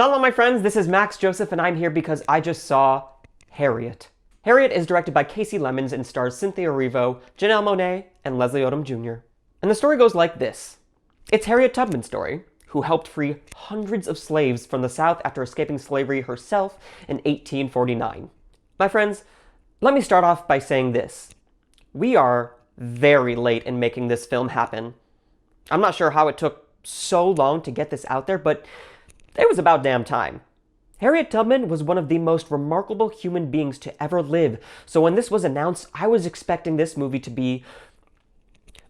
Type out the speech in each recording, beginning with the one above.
Shalom, my friends. This is Max Joseph, and I'm here because I just saw Harriet. Harriet is directed by Lemmons and stars Cynthia Erivo, Janelle Monae, and Leslie Odom Jr. And the story goes like this. It's Harriet Tubman's story, who helped free hundreds of slaves from the South after escaping slavery herself in 1849. My friends, let me start off by saying this. We are very late in making this film happen. I'm not sure how it took so long to get this out there, but it was about damn time. Harriet Tubman was one of the most remarkable human beings to ever live, so when this was announced, I was expecting this movie to be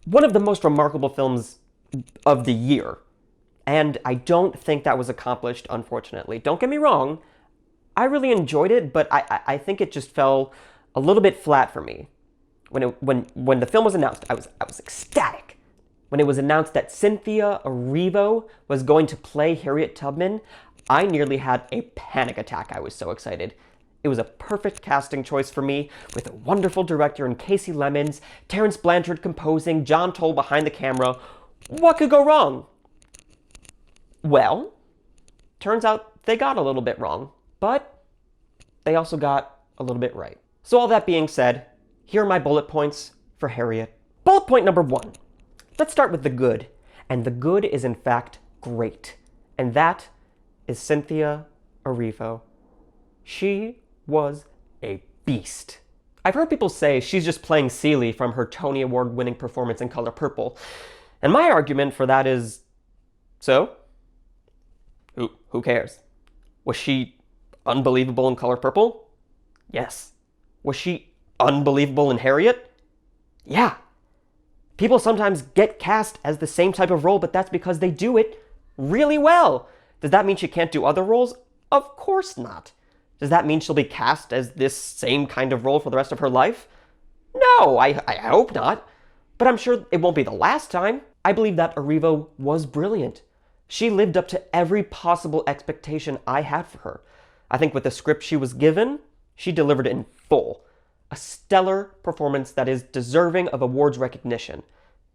one of the most remarkable films of the year. And I don't think that was accomplished, unfortunately. Don't get me wrong, I really enjoyed it, but I think it just fell a little bit flat for me. When the film was announced, I was ecstatic. When it was announced that Cynthia Erivo was going to play Harriet Tubman, I nearly had a panic attack. I was so excited. It was a perfect casting choice for me, with a wonderful director in Lemmons, Terrence Blanchard composing, John Toll behind the camera. What could go wrong? Well, turns out they got a little bit wrong, but they also got a little bit right. So all that being said, here are my bullet points for Harriet. Bullet point number 1. Let's start with the good, and the good is in fact great, and that is Cynthia Erivo. She was a beast. I've heard people say she's just playing Celie from her Tony Award-winning performance in Color Purple, and my argument for that is, so? Who cares? Was she unbelievable in Color Purple? Yes. Was she unbelievable in Harriet? Yeah. People sometimes get cast as the same type of role, but that's because they do it really well. Does that mean she can't do other roles? Of course not. Does that mean she'll be cast as this same kind of role for the rest of her life? No, I hope not. But I'm sure it won't be the last time. I believe that Erivo was brilliant. She lived up to every possible expectation I had for her. I think with the script she was given, she delivered in full. A stellar performance that is deserving of awards recognition.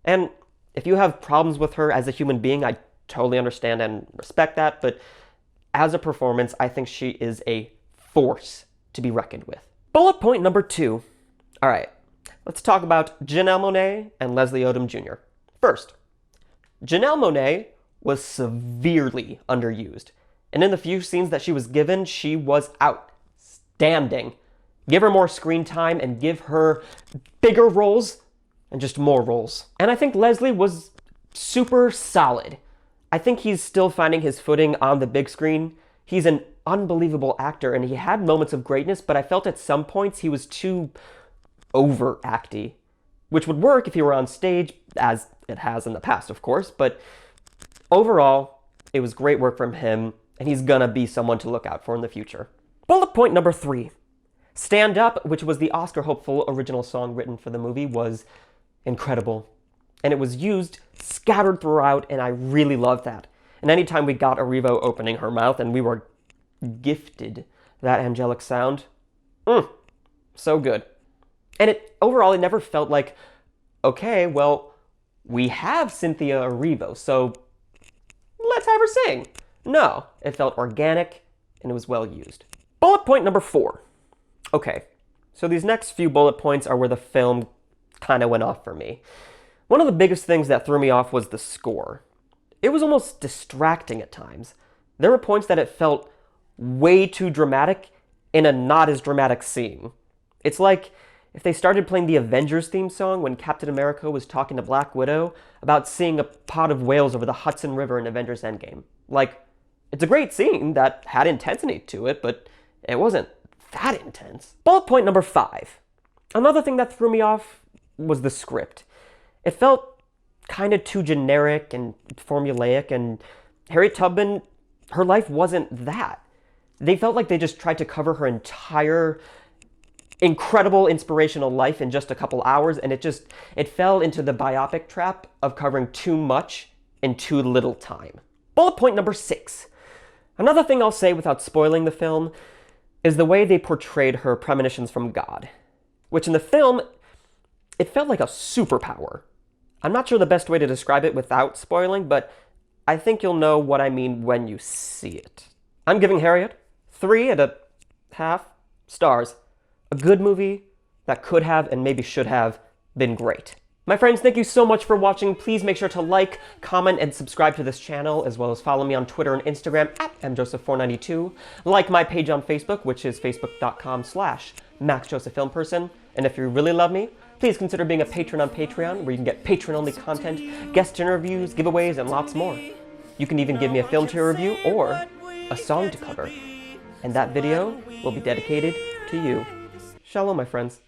And if you have problems with her as a human being, I totally understand and respect that, but as a performance, I think she is a force to be reckoned with. Bullet point number 2. All right, let's talk about Janelle Monae and Leslie Odom Jr. First, Janelle Monae was severely underused, and in the few scenes that she was given, she was outstanding. Give her more screen time and give her bigger roles and just more roles. And I think Leslie was super solid. I think he's still finding his footing on the big screen. He's an unbelievable actor and he had moments of greatness, but I felt at some points he was too over-acty, which would work if he were on stage, as it has in the past, of course, but overall, it was great work from him and he's gonna be someone to look out for in the future. Bullet point number 3. Stand Up, which was the Oscar-hopeful original song written for the movie, was incredible. And it was used scattered throughout, and I really loved that. And anytime we got Erivo opening her mouth and we were gifted that angelic sound, so good. And overall, it never felt like, okay, well, we have Cynthia Erivo, so let's have her sing. No, it felt organic, and it was well used. Bullet point number 4. Okay, so these next few bullet points are where the film kind of went off for me. One of the biggest things that threw me off was the score. It was almost distracting at times. There were points that it felt way too dramatic in a not as dramatic scene. It's like if they started playing the Avengers theme song when Captain America was talking to Black Widow about seeing a pod of whales over the Hudson River in Avengers Endgame. Like, it's a great scene that had intensity to it, but it wasn't that intense. Bullet point number 5. Another thing that threw me off was the script. It felt kind of too generic and formulaic, and Harriet Tubman, her life wasn't that. They felt like they just tried to cover her entire incredible inspirational life in just a couple hours, and it fell into the biopic trap of covering too much in too little time. Bullet point number 6. Another thing I'll say without spoiling the film is the way they portrayed her premonitions from God, which in the film, it felt like a superpower. I'm not sure the best way to describe it without spoiling, but I think you'll know what I mean when you see it. I'm giving Harriet 3.5 stars. A good movie that could have and maybe should have been great. My friends, thank you so much for watching. Please make sure to like, comment, and subscribe to this channel, as well as follow me on Twitter and Instagram at mjoseph492. Like my page on Facebook, which is facebook.com/MaxJosephFilmPerson. And if you really love me, please consider being a patron on Patreon, where you can get patron-only content, guest interviews, giveaways, and lots more. You can even give me a film to review or a song to cover. And that video will be dedicated to you. Shalom, my friends.